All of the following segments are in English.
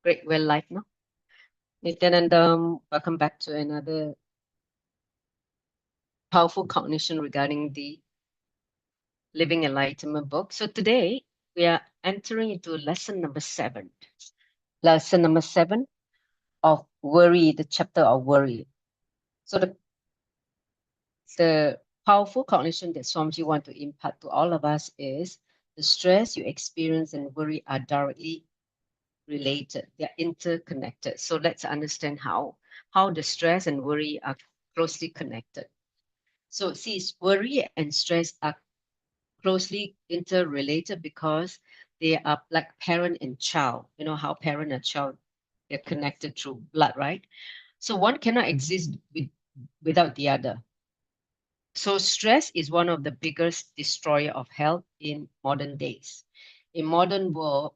Great, well live now. Nithyananda, welcome back to another powerful cognition regarding the Living Enlightenment book. So today we are entering into lesson number 7. Lesson number 7 of worry, the chapter of worry. So the powerful cognition that Swamiji want to impart to all of us is the stress you experience and worry are directly related. They are interconnected. So let's understand how the stress and worry are closely connected. So see, worry and stress are closely interrelated because they are like parent and child. You know how parent and child, they're connected through blood, right? So one cannot exist without the other. So stress is one of the biggest destroyer of health in modern days. In modern world,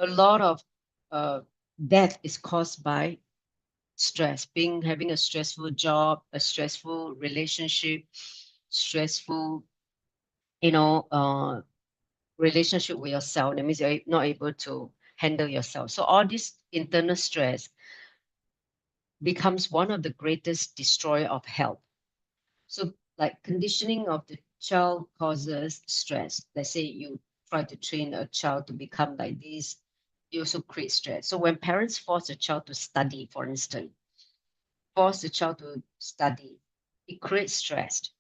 a lot of uh, death is caused by stress, having a stressful job, a stressful relationship, stressful, you know, relationship with yourself. That means you're not able to handle yourself. So all this internal stress becomes one of the greatest destroyer of health. So like conditioning of the child causes stress. Let's say you try to train a child to become like this, you also create stress. So when parents force a child to study, for instance, force the child to study, it creates stress.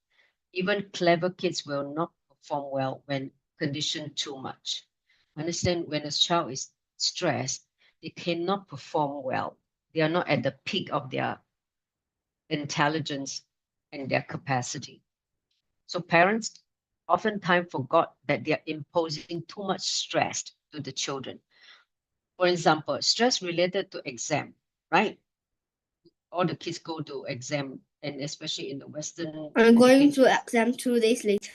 Even clever kids will not perform well when conditioned too much. Understand, when a child is stressed, they cannot perform well. They are not at the peak of their intelligence and their capacity. So parents oftentimes forgot that they are imposing too much stress to the children. For example, stress related to exam, right? All the kids go to exam, and especially in the Western I'm going education. to exam 2 days later.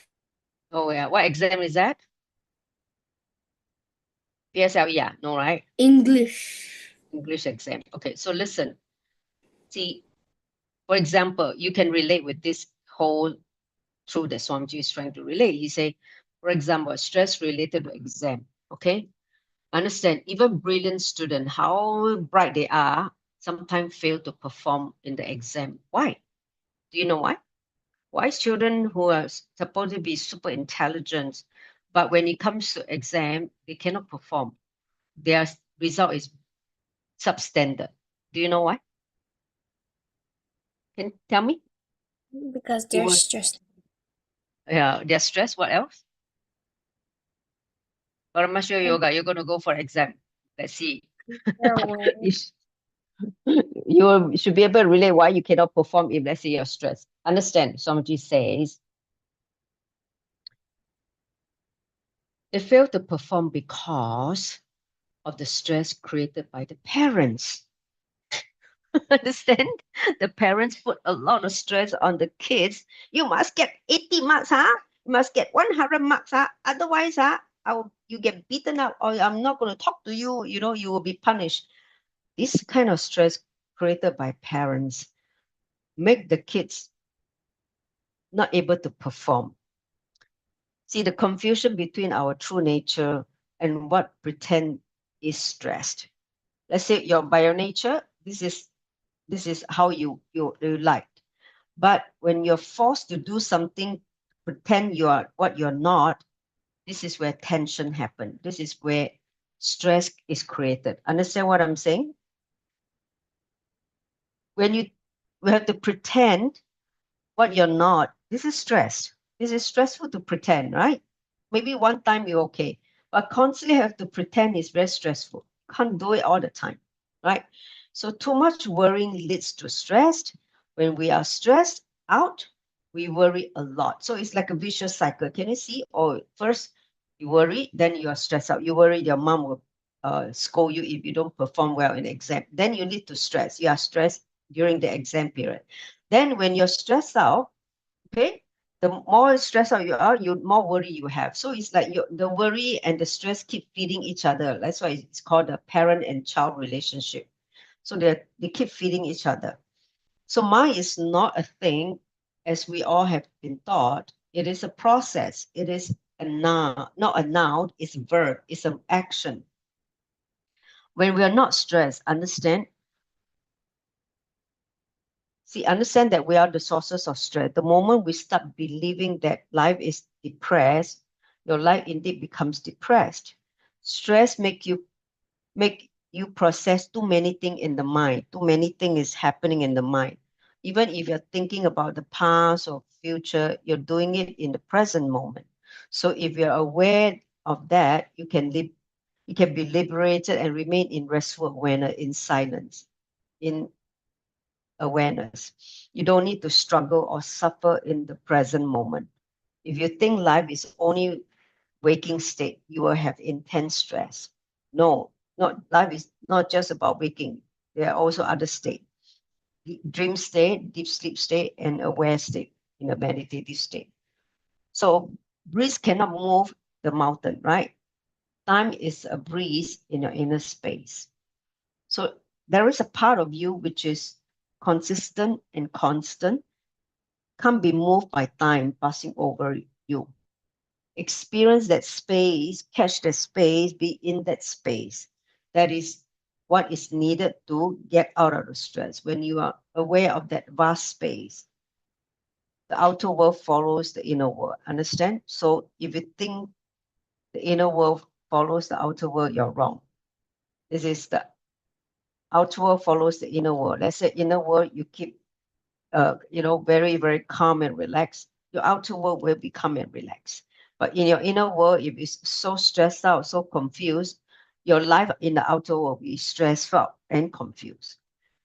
Oh yeah, what exam is that? PSL, yeah, no, right? English. English exam. Okay, so listen. See, for example, you can relate with this whole truth that Swamiji is trying to relate. He say, for example, stress related to exam. Okay, understand, even brilliant student, how bright they are, sometimes fail to perform in the exam. Why? Do you know why? Why children who are supposed to be super intelligent, but when it comes to exam, they cannot perform. Their result is substandard. Do you know why? Can you tell me? Because It they're was, stressed. yeah, they're stressed. What else? Paramasyo Yoga, you're going to go for exam. Let's see. You, sh- you should be able to relate why you cannot perform if, let's say, you're stressed. Understand? Swamiji says they fail to perform because of the stress created by the parents. Understand? The parents put a lot of stress on the kids. You must get 80 marks, huh? You must get 100 marks, huh? Otherwise, huh? You get beaten up, or I'm not going to talk to you. You know, you will be punished. This kind of stress created by parents make the kids not able to perform. See, the confusion between our true nature and what pretend is stressed. Let's say your bio nature, this is how you like. But when you're forced to do something, pretend you are what you're not, this is where tension happens. This is where stress is created. Understand what I'm saying? When you have to pretend what you're not, this is stress. This is stressful to pretend, right? Maybe one time you're okay, but constantly have to pretend is very stressful. Can't do it all the time, right? So too much worrying leads to stress. When we are stressed out, we worry a lot. So it's like a vicious cycle. Can you see? Or first you worry, then you are stressed out. You worry your mom will scold you if you don't perform well in the exam. Then you need to stress. You are stressed during the exam period. Then when you're stressed out, okay, the more stressed out you are, you more worry you have. So it's like the worry and the stress keep feeding each other. That's why it's called a parent and child relationship. So they keep feeding each other. So mind is not a thing, as we all have been taught. It is a process. It is a noun, not a noun. It's a verb. It's an action. When we are not stressed, understand that we are the sources of stress. The moment we start believing that life is depressed, your life indeed becomes depressed. Stress make you process too many things in the mind. Too many things is happening in the mind. Even if you're thinking about the past or future, you're doing it in the present moment. So if you're aware of that, you can be liberated and remain in restful awareness, in silence, in awareness. You don't need to struggle or suffer in the present moment. If you think life is only waking state, you will have intense stress. No, not life is not just about waking. There are also other states: dream state, deep sleep state, and aware state in a meditative state. So breeze cannot move the mountain, right? Time is a breeze in your inner space. So there is a part of you which is consistent and constant, can't be moved by time passing over you. Experience that space, catch the space, be in that space. That is what is needed to get out of the stress. When you are aware of that vast space, the outer world follows the inner world. Understand? So if you think the inner world follows the outer world, you're wrong. This is the outer world follows the inner world. Let's say inner world, you keep very, very calm and relaxed, your outer world will be calm and relaxed. But in your inner world, if it's so stressed out, so confused, your life in the outer world will be stressful and confused.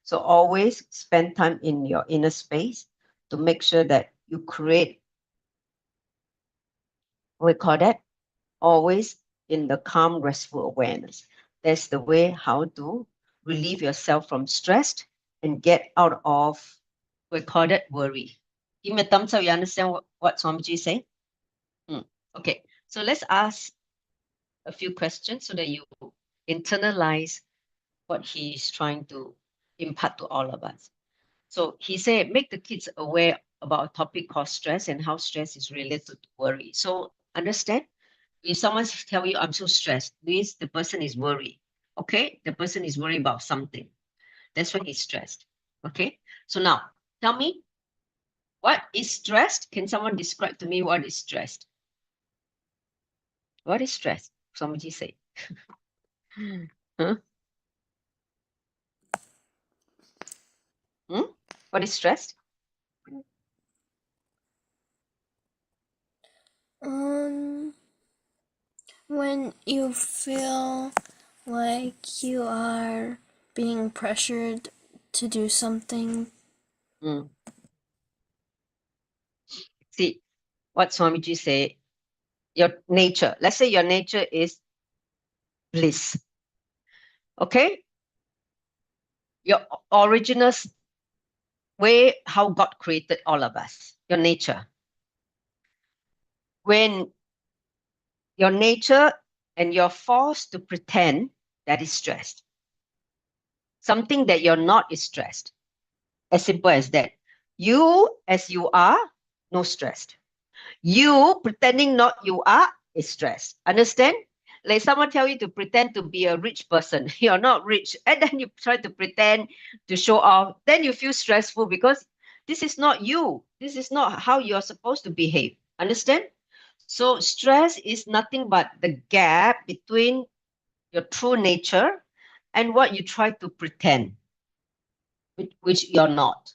So always spend time in your inner space to make sure that you create, we call that, always in the calm, restful awareness. That's the way how to relieve yourself from stress and get out of, we call that, worry. Give me a thumbs up. You understand what Swamiji is saying? Okay, so let's ask a few questions so that you internalize what he's trying to impart to all of us. So he said, make the kids aware about a topic called stress and how stress is related to worry. So understand, if someone tell you, I'm so stressed, means the person is worried. Okay, the person is worried about something. That's why he's stressed. Okay, so now tell me, what is stressed? Can someone describe to me what is stressed? What is stress? Somebody say. Huh? Hmm? What is stress? When you feel like you are being pressured to do something. See, what Swamiji say, your nature. Let's say your nature is bliss. Okay? Your original way how God created all of us, your nature. When your nature and you're forced to pretend, that is stressed. Something that you're not is stressed. As simple as that. You as you are, no stress. You pretending not you are is stress. Understand? Like someone tell you to pretend to be a rich person. You're not rich. And then you try to pretend to show off. Then you feel stressful because this is not you. This is not how you're supposed to behave. Understand? So stress is nothing but the gap between your true nature and what you try to pretend, which you're not.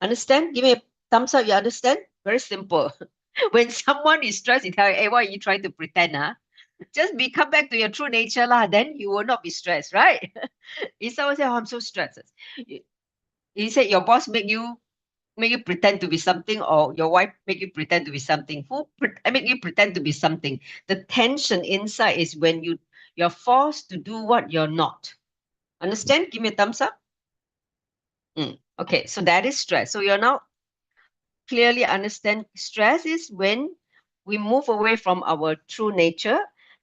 Understand? Give me a thumbs up. You understand? Very simple. When someone is stressed, you tell you, hey, why are you trying to pretend? Huh? Just come back to your true nature, lah. Then you will not be stressed, right? If someone say, oh, I'm so stressed. He said your boss make you pretend to be something, or your wife make you pretend to be something. I make you pretend to be something. The tension inside is when you're forced to do what you're not. Understand? Give me a thumbs up. Okay, so that is stress. So you're now clearly understand stress is when we move away from our true nature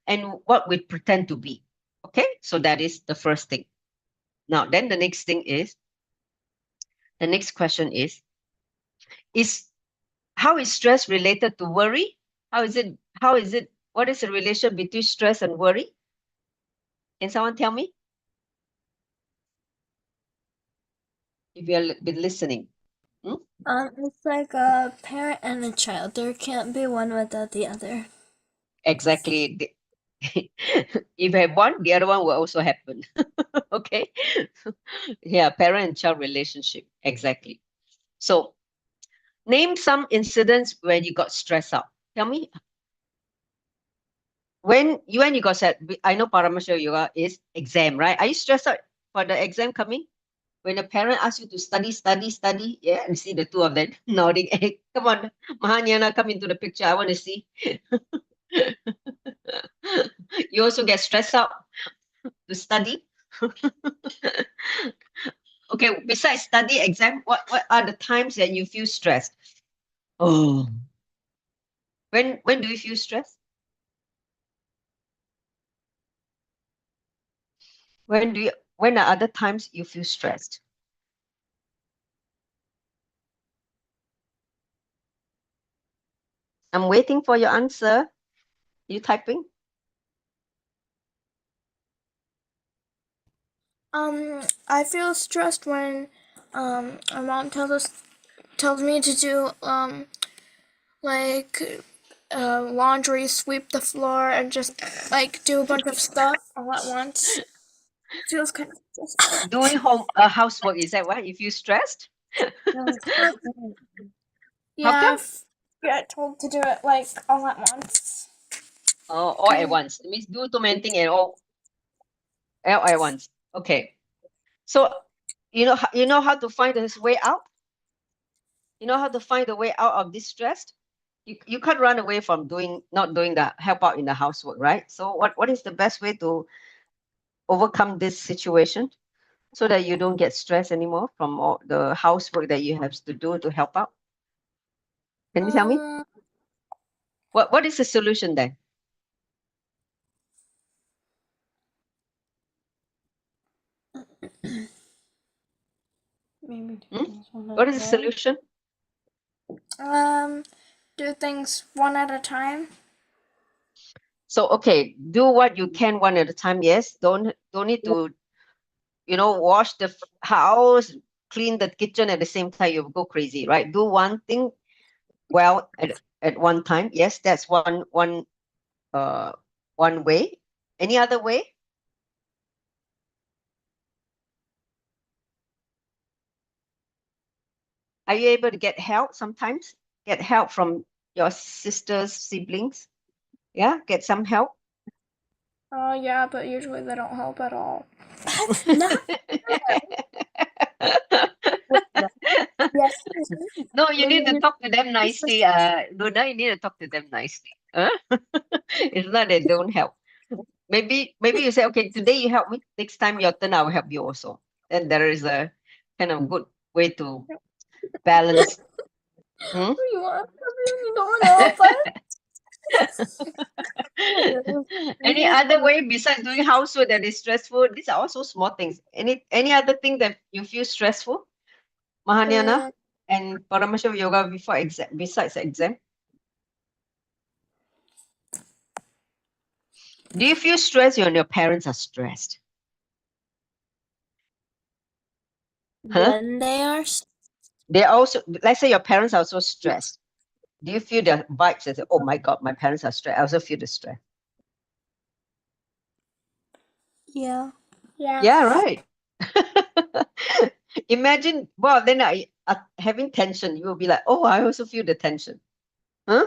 and what we pretend to be. Okay, so that is the first thing. Now, then the next question is how is stress related to worry? What is the relation between stress and worry? Can someone tell me? If you have been listening. It's like a parent and a child. There can't be one without the other. Exactly. If you have one, the other one will also happen. Okay. Yeah, parent and child relationship. Exactly. So name some incidents when you got stressed out. Tell me when you got set. I know Paramasha Yoga is exam, right? Are you stressed out for the exam coming? When a parent asks you to study, yeah, and see the two of them nodding. Hey, come on, Mahanyana, come into the picture. I want to see. You also get stressed out to study. Okay, besides study exam, what are the times that you feel stressed? Oh, when do you feel stressed? When are other times you feel stressed? I'm waiting for your answer. You typing? I feel stressed when my mom tells me to do like laundry, sweep the floor, and just like do a bunch of stuff all at once. It feels kind of stressful. Doing housework, is that why you feel stressed? How Yeah, come? if you get told to do it like all at once. Oh, all at once. It means do too many things all at once. Okay. So you know how to find this way out? You know how to find the way out of this stress? You can't run away from not doing the help out in the housework, right? So what is the best way to overcome this situation so that you don't get stressed anymore from all the housework that you have to do to help out? Can you tell me? Um, What is the solution then? maybe do Hmm? things one at What a is the time. solution? Do things one at a time. So okay, do what you can one at a time. Yes, don't need to wash the house, clean the kitchen at the same time. You go crazy, right? Do one thing well at one time. Yes, that's uh one way. Any other way? Are you able to get help sometimes? Get help from your sisters, siblings? Yeah, get some help. Yeah, but usually they don't help at all. That's not yes. No, you need to talk to them nicely. Luna, you need to talk to them nicely. Huh? It's not they don't help. Maybe you say, okay, today you help me. Next time your turn, I will help you also. Then there is a kind of good way to balance. Hmm? You want you don't help us. Any other way besides doing housework that is stressful? These are also small things. Any other thing that you feel stressful, Mahanyana and Paramashiva Yoga before exam, besides exam? Do you feel stressed when your parents are stressed? Huh? When they are They also, let's say your parents are also stressed. Do you feel the vibes and say, oh my God, my parents are stressed? I also feel the stress. yeah. Yeah. Yeah, right. Imagine, well, then having tension, you will be like, oh, I also feel the tension. Huh?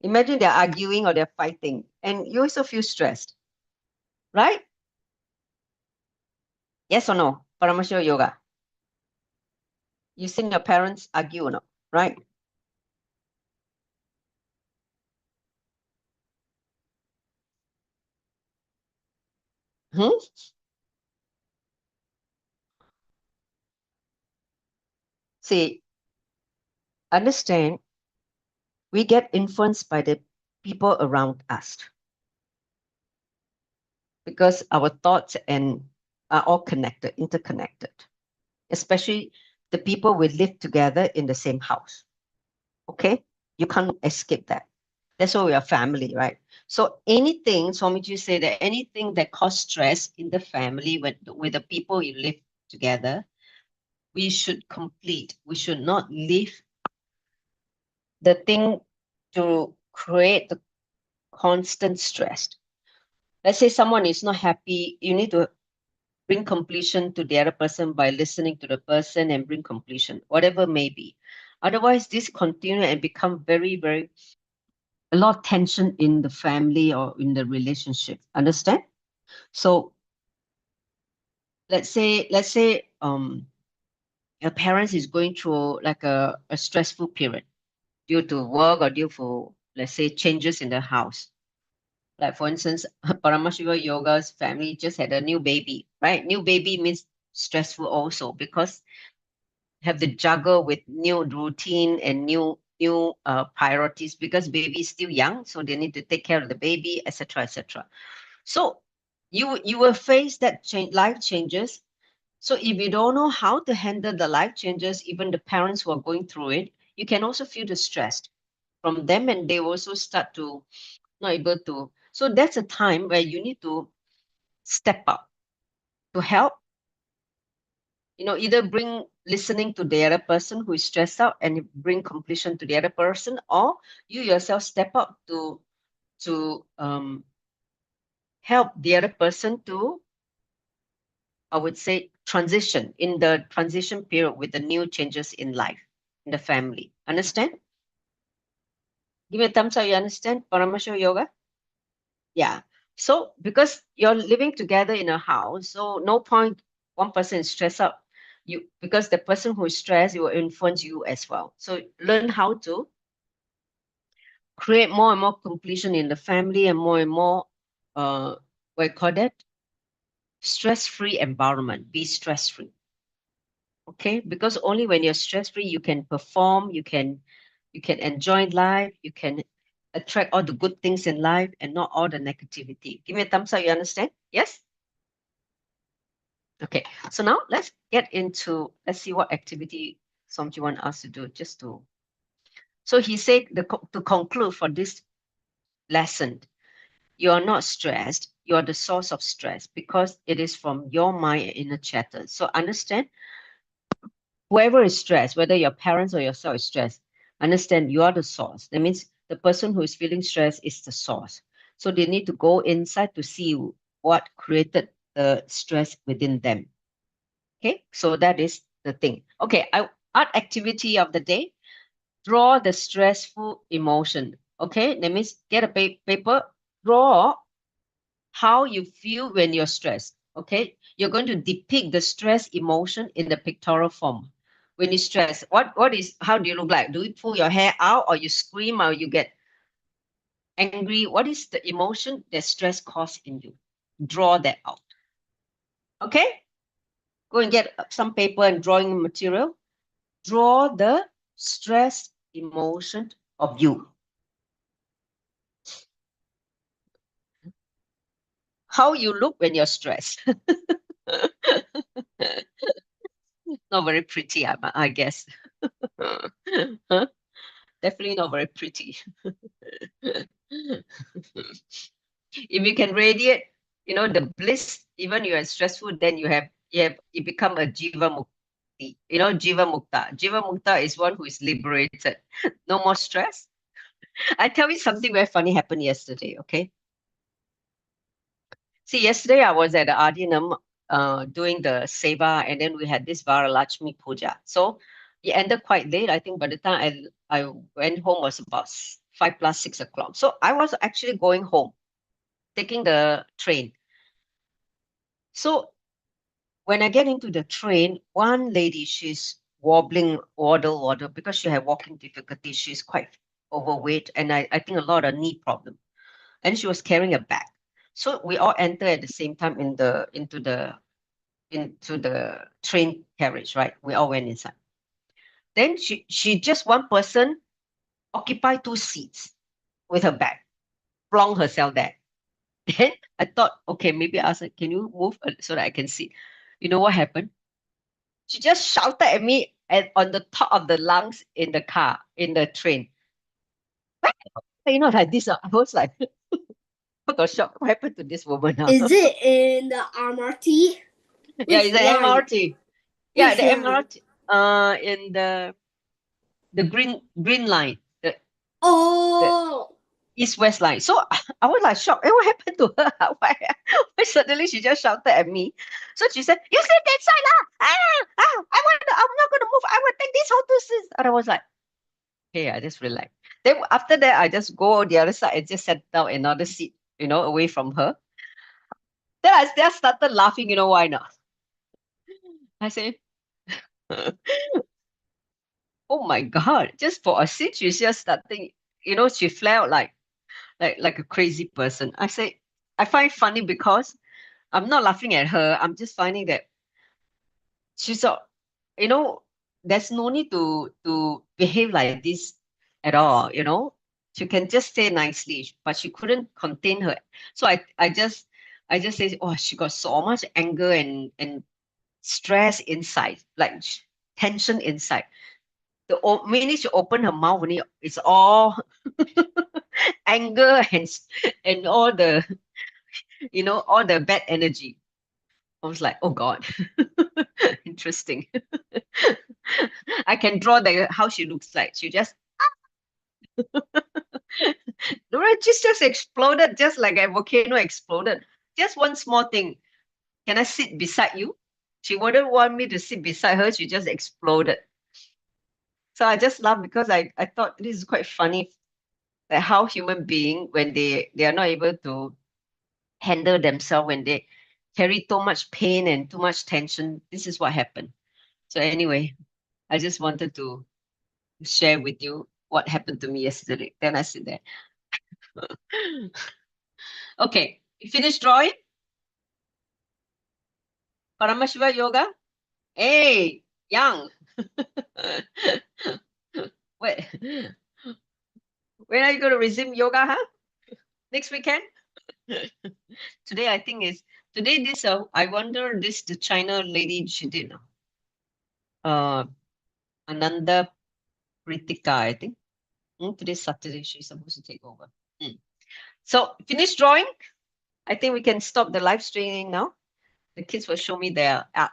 Imagine they're arguing or they're fighting, and you also feel stressed, right? Yes or no? Paramashiva Yoga. You seen your parents argue or not, right? Hmm? See, understand, we get influenced by the people around us because our thoughts and are all connected, interconnected, especially the people we live together in the same house. Okay, you can't escape that. That's why we are family, right? So anything, Swamiji say that anything that cause stress in the family with the people you live together, we should complete. We should not leave the thing to create the constant stress. Let's say someone is not happy, you need to bring completion to the other person by listening to the person and bring completion, whatever may be. Otherwise, this continue and become very, very a lot of tension in the family or in the relationship. Understand? So let's say your parents is going through like a stressful period due to work or due for, let's say, changes in the house. Like for instance, Paramashiva Yoga's family just had a new baby, right? New baby means stressful also because have to juggle with new routine and new priorities because baby is still young, so they need to take care of the baby, etc., etc. So you will face that life changes. So if you don't know how to handle the life changes, even the parents who are going through it, you can also feel the stress from them, and they also start to not able to. So that's a time where you need to step up to help. Either bring listening to the other person who is stressed out and bring completion to the other person, or you yourself step up to help the other person to, I would say, transition in the transition period with the new changes in life, in the family. Understand? Give me a thumbs up. You understand Paramasho Yoga? Yeah. So because you're living together in a house, so no point one person is stressed out. Because the person who is stressed, it will influence you as well. So learn how to create more and more completion in the family and more what you call that? Stress-free environment. Be stress-free. Okay, because only when you're stress-free, you can perform, you can enjoy life, you can attract all the good things in life and not all the negativity. Give me a thumbs up, you understand? Yes? Okay, so now let's see what activity Somji want us to do so he said to conclude for this lesson, you are not stressed, you are the source of stress because it is from your mind and inner chatter. So understand, whoever is stressed, whether your parents or yourself is stressed, understand you are the source. That means the person who is feeling stress is the source. So they need to go inside to see what created the stress within them. Okay, so that is the thing. Okay, art activity of the day, draw the stressful emotion. Okay, that means get a paper, draw how you feel when you're stressed. Okay, you're going to depict the stress emotion in the pictorial form. When you stress, how do you look like? Do you pull your hair out, or you scream, or you get angry? What is the emotion that stress causes in you? Draw that out. Okay, go and get some paper and drawing material. Draw the stress emotion of you. How you look when you're stressed. Not very pretty, I guess. Huh? Definitely not very pretty. If you can radiate, the bliss, even you're stressful, then you become a jiva mukti. Jiva mukta. Jiva mukta is one who is liberated. No more stress. I tell you something very funny happened yesterday, okay? See, yesterday I was at the Adinam doing the Seva, and then we had this Varalakshmi Puja. So it ended quite late. I think by the time I went home was about 5 plus 6 o'clock. So I was actually going home, taking the train. So when I get into the train, one lady, she's wobbling, waddle, because she had walking difficulties. She's quite overweight, and I think a lot of knee problem. And she was carrying a bag. So we all enter at the same time into the train carriage, right? We all went inside. Then she just one person occupy 2 seats with her bag, flung herself there. Then I thought, okay, maybe I asked her, can you move so that I can see? You know what happened? She just shouted at me on the top of the lungs in the car, in the train. Like this. I was like, I got shocked. What happened to this woman now? Is it in the MRT? Yeah, it's an MRT. Yeah, Which the one? MRT, in the green line, the Oh, east-west line. So I was like shocked. What happened to her? Why suddenly she just shouted at me? So she said, "You sit that side lah! I'm not gonna move. I will take this whole two seats." And I was like, "Hey, I just relaxed." Then after that, I just go the other side and just sat down another seat, away from her. Then I just started laughing. You know why not? I say, "Oh my God!" Just for a seat, she's just starting. She flared like a crazy person. I say, I find it funny because I'm not laughing at her. I'm just finding that she's a, you know, there's no need to behave like this at all. She can just say nicely, but she couldn't contain her. So I just say, oh, she got so much anger and stress inside, like tension inside. The minute she opened her mouth, only it's all anger and all the bad energy. I was like, oh God, interesting. I can draw how she looks like. She just, just exploded, just like a volcano exploded. Just one small thing. Can I sit beside you? She wouldn't want me to sit beside her. She just exploded. So I just laughed because I thought this is quite funny, that how human being, when they are not able to handle themselves, when they carry too much pain and too much tension, this is what happened. So anyway, I just wanted to share with you what happened to me yesterday. Then I sit there. Okay, you finished drawing? Paramashiva yoga? Hey, young. Wait, when are you going to resume yoga, huh? Next weekend? Today, I think is today. I wonder the China lady, she did Ananda Pritika, I think. Today's Saturday, she's supposed to take over. So finish drawing. I think we can stop the live streaming now. The kids will show me their art.